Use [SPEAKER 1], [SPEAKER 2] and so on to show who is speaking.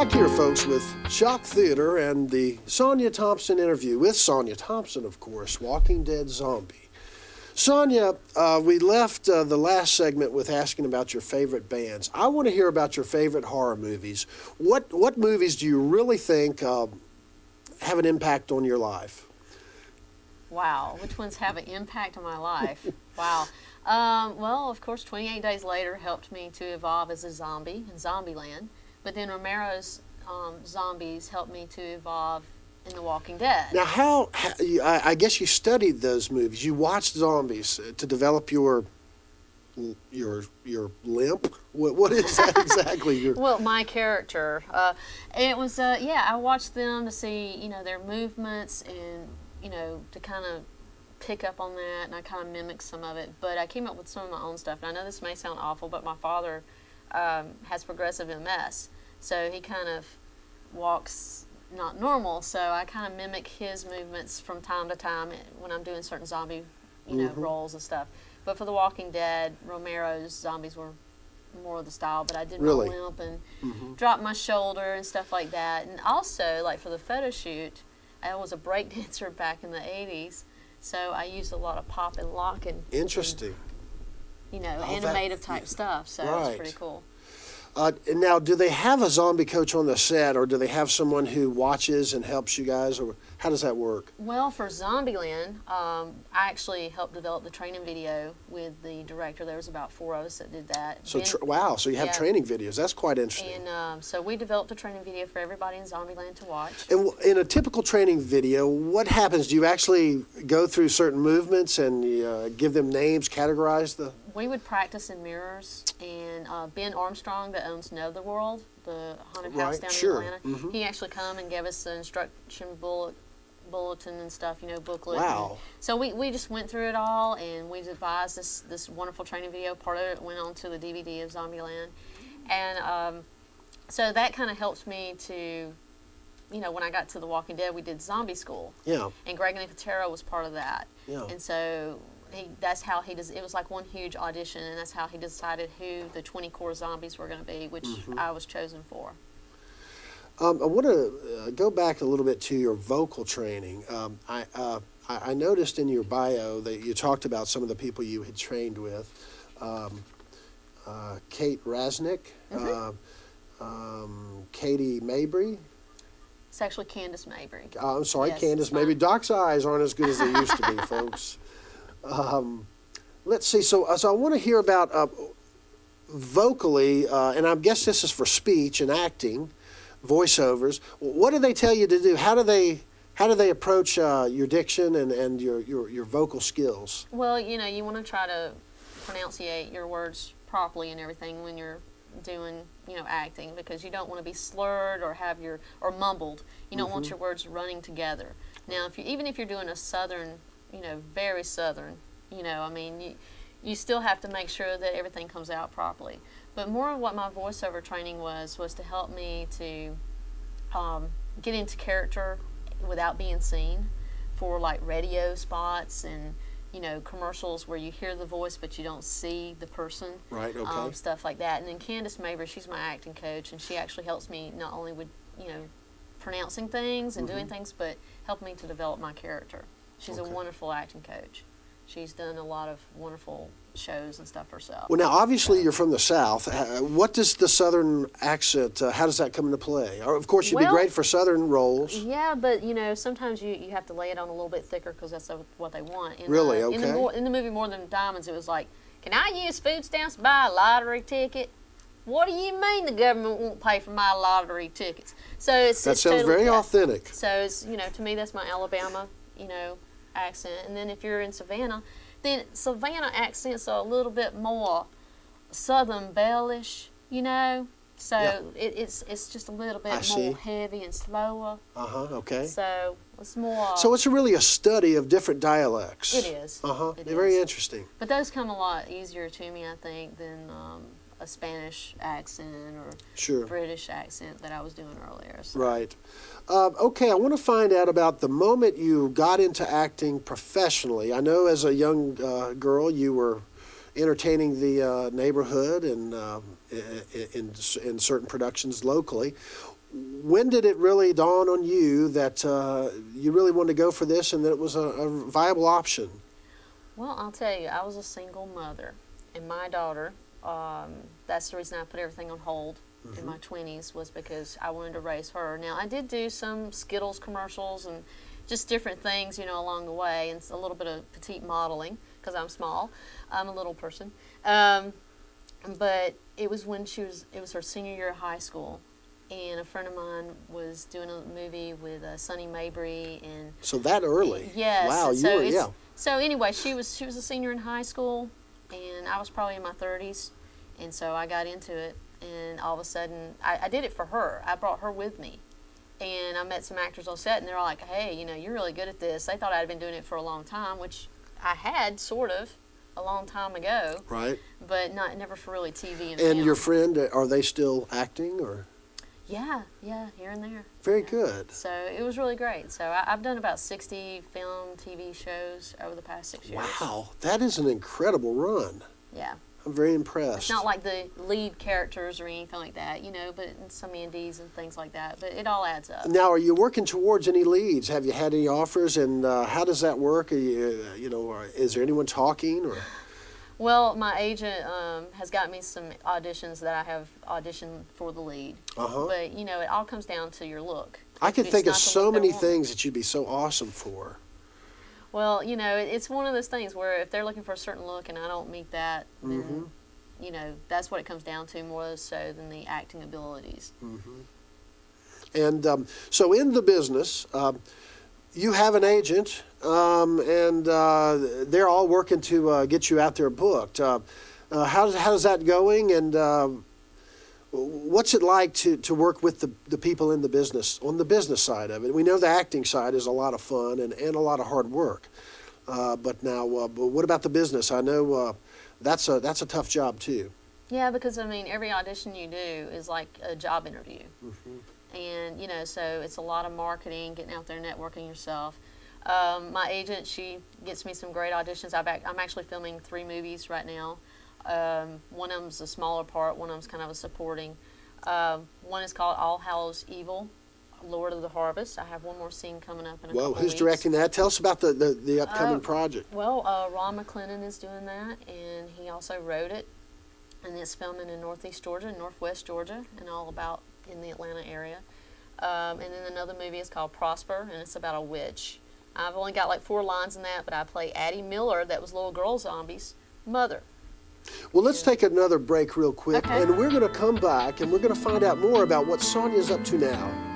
[SPEAKER 1] back here, folks, with Shock Theater and the Sonya Thompson interview with Sonya Thompson, of course, Walking Dead Zombie. Sonya, we left the last segment with asking about your favorite bands. I want to hear about your favorite horror movies. What movies do you really think have an impact on your life?
[SPEAKER 2] Wow, which ones have an impact on my life? Wow. Well, of course, 28 Days Later helped me to evolve as a zombie in Zombieland. But then Romero's Zombies helped me to evolve in The Walking Dead.
[SPEAKER 1] Now, I guess you studied those movies. You watched zombies to develop your limp? What is that exactly?
[SPEAKER 2] Well, my character. It was, I watched them to see, their movements and, to kind of pick up on that, and I kind of mimicked some of it. But I came up with some of my own stuff. And I know this may sound awful, but my father has progressive MS. So he kind of walks not normal. So I kind of mimic his movements from time to time when I'm doing certain zombie, roles and stuff. But for The Walking Dead, Romero's zombies were more of the style. But I did my limp and drop my shoulder and stuff like that. And also, like for the photo shoot, I was a break dancer back in the 80s. So I used a lot of pop and lock and
[SPEAKER 1] interesting,
[SPEAKER 2] animative type stuff. So it was pretty cool.
[SPEAKER 1] Now, do they have a zombie coach on the set, or do they have someone who watches and helps you guys, or how does that work?
[SPEAKER 2] Well, for Zombieland, I actually helped develop the training video with the director. There was about 4 of us that did that.
[SPEAKER 1] So, wow, so you have training videos. That's quite interesting.
[SPEAKER 2] And so we developed a training video for everybody in Zombieland to watch.
[SPEAKER 1] And in a typical training video, what happens? Do you actually go through certain movements and give them names, categorize the...
[SPEAKER 2] We would practice in mirrors, and Ben Armstrong, that owns Netherworld, the haunted house down in Atlanta, he actually come and gave us the instruction bulletin and stuff, booklet.
[SPEAKER 1] Wow.
[SPEAKER 2] And so we just went through it all, and we devised this wonderful training video. Part of it went on to the DVD of Zombieland. And so that kind of helped me to, when I got to The Walking Dead, we did Zombie School.
[SPEAKER 1] Yeah.
[SPEAKER 2] And Greg Nicotero was part of that.
[SPEAKER 1] Yeah.
[SPEAKER 2] And so... that's how he does. It was like one huge audition, and that's how he decided who the 20 core zombies were going to be, which I was chosen for.
[SPEAKER 1] I want to go back a little bit to your vocal training. I noticed in your bio that you talked about some of the people you had trained with. Kate Rasnick, Katie Mabry.
[SPEAKER 2] It's actually Candace Mabry.
[SPEAKER 1] I'm sorry,
[SPEAKER 2] yes,
[SPEAKER 1] Candace Mabry. Doc's eyes aren't as good as they used to be, folks. Let's see. So I want to hear about vocally, and I guess this is for speech and acting, voiceovers. What do they tell you to do? How do they approach your diction and your vocal skills?
[SPEAKER 2] Well, you want to try to pronunciate your words properly and everything when you're doing, acting, because you don't want to be slurred or or mumbled. You don't want your words running together. Now, even if you're doing a southern, very southern, you still have to make sure that everything comes out properly. But more of what my voiceover training was to help me to get into character without being seen, for like radio spots and commercials where you hear the voice but you don't see the person.
[SPEAKER 1] Right. Okay.
[SPEAKER 2] Stuff like that. And then Candace Mabry, she's my acting coach, and she actually helps me not only with pronouncing things and doing things, but help me to develop my character. She's a wonderful acting coach. She's done a lot of wonderful shows and stuff herself.
[SPEAKER 1] Well, now, obviously, you're from the South. What does the Southern accent, how does that come into play? Or, of course, you'd be great for Southern roles.
[SPEAKER 2] Yeah, but, sometimes you have to lay it on a little bit thicker because that's what they want. And,
[SPEAKER 1] really? Okay.
[SPEAKER 2] In the movie More Than Diamonds, it was like, can I use food stamps to buy a lottery ticket? What do you mean the government won't pay for my lottery tickets? So that
[SPEAKER 1] sounds
[SPEAKER 2] totally
[SPEAKER 1] very authentic.
[SPEAKER 2] So it's, to me, that's my Alabama, accent. And then if you're in Savannah, then Savannah accents are a little bit more Southern bellish, So it's just a little bit more heavy and slower.
[SPEAKER 1] Okay.
[SPEAKER 2] So it's more.
[SPEAKER 1] So it's really a study of different dialects.
[SPEAKER 2] It is.
[SPEAKER 1] They're very interesting.
[SPEAKER 2] But those come a lot easier to me, I think, than a Spanish accent or British accent that I was doing earlier. So.
[SPEAKER 1] Right. Okay, I want to find out about the moment you got into acting professionally. I know as a young girl you were entertaining the neighborhood and in certain productions locally. when did it really dawn on you that you really wanted to go for this and that it was a viable option?
[SPEAKER 2] Well, I'll tell you, I was a single mother, and my daughter, that's the reason I put everything on hold in my 20s, was because I wanted to raise her. Now, I did do some Skittles commercials and just different things, you know, along the way, and a little bit of petite modeling, because I'm small. I'm a little person. But it was when it was her senior year of high school, and a friend of mine was doing a movie with Sonny Mabry, and
[SPEAKER 1] so that early.
[SPEAKER 2] Yes.
[SPEAKER 1] Wow,
[SPEAKER 2] so
[SPEAKER 1] you were, yeah.
[SPEAKER 2] So anyway, she was a senior in high school, and I was probably in my 30s, and so I got into it, and all of a sudden, I did it for her. I brought her with me, and I met some actors on set, and they're all like, "Hey, you know, you're really good at this." They thought I'd been doing it for a long time, which I had sort of a long time ago.
[SPEAKER 1] Right.
[SPEAKER 2] But never for really TV and
[SPEAKER 1] And
[SPEAKER 2] film.
[SPEAKER 1] your friend, are they still acting or?
[SPEAKER 2] Yeah, here and there.
[SPEAKER 1] Very
[SPEAKER 2] Yeah.
[SPEAKER 1] good.
[SPEAKER 2] So it was really great. So I've done about 60 film, TV shows over the past 6 years.
[SPEAKER 1] Wow, that is an incredible run.
[SPEAKER 2] Yeah.
[SPEAKER 1] I'm very impressed.
[SPEAKER 2] It's not like the lead characters or anything like that, you know, but some indies and things like that. But it all adds up.
[SPEAKER 1] Now, are you working towards any leads? Have you had any offers, and how does that work? Are you know, is there anyone talking? Or?
[SPEAKER 2] Well, my agent has got me some auditions that I have auditioned for the lead. But, you know, it all comes down to your look.
[SPEAKER 1] I can
[SPEAKER 2] If
[SPEAKER 1] think
[SPEAKER 2] it's
[SPEAKER 1] of
[SPEAKER 2] not the
[SPEAKER 1] so
[SPEAKER 2] look they
[SPEAKER 1] many
[SPEAKER 2] want.
[SPEAKER 1] things that you'd be so awesome for.
[SPEAKER 2] Well, you know, it's one of those things where if they're looking for a certain look and I don't meet that, then, you know, that's what it comes down to more so than the acting abilities.
[SPEAKER 1] And so in the business, you have an agent, and they're all working to get you out there booked. How's that going, and what's it like to work with the people in the business, on the business side of it? We know the acting side is a lot of fun and a lot of hard work. But what about the business? I know that's a tough job too.
[SPEAKER 2] Yeah, because, I mean, every audition you do is like a job interview. And, you know, so it's a lot of marketing, getting out there, networking yourself. My agent, she gets me some great auditions. I'm actually filming 3 movies right now. One of them's a smaller part, one of them's kind of a supporting. One is called All Hallows Evil, Lord of the Harvest. I have one more scene coming up in a couple
[SPEAKER 1] Who's
[SPEAKER 2] weeks.
[SPEAKER 1] directing that? Tell us about the upcoming project.
[SPEAKER 2] Well, Ron McClendon is doing that, and he also wrote it. And it's filming in northeast Georgia, northwest Georgia, and all about in the Atlanta area. And then another movie is called Prosper, and it's about a witch. I've only got like 4 lines in that, but I play Addie Miller, that was Little Girl Zombie's mother.
[SPEAKER 1] Well, let's take another break real quick,
[SPEAKER 2] Okay.
[SPEAKER 1] and we're going to come back, and we're going to find out more about what Sonya's up to now.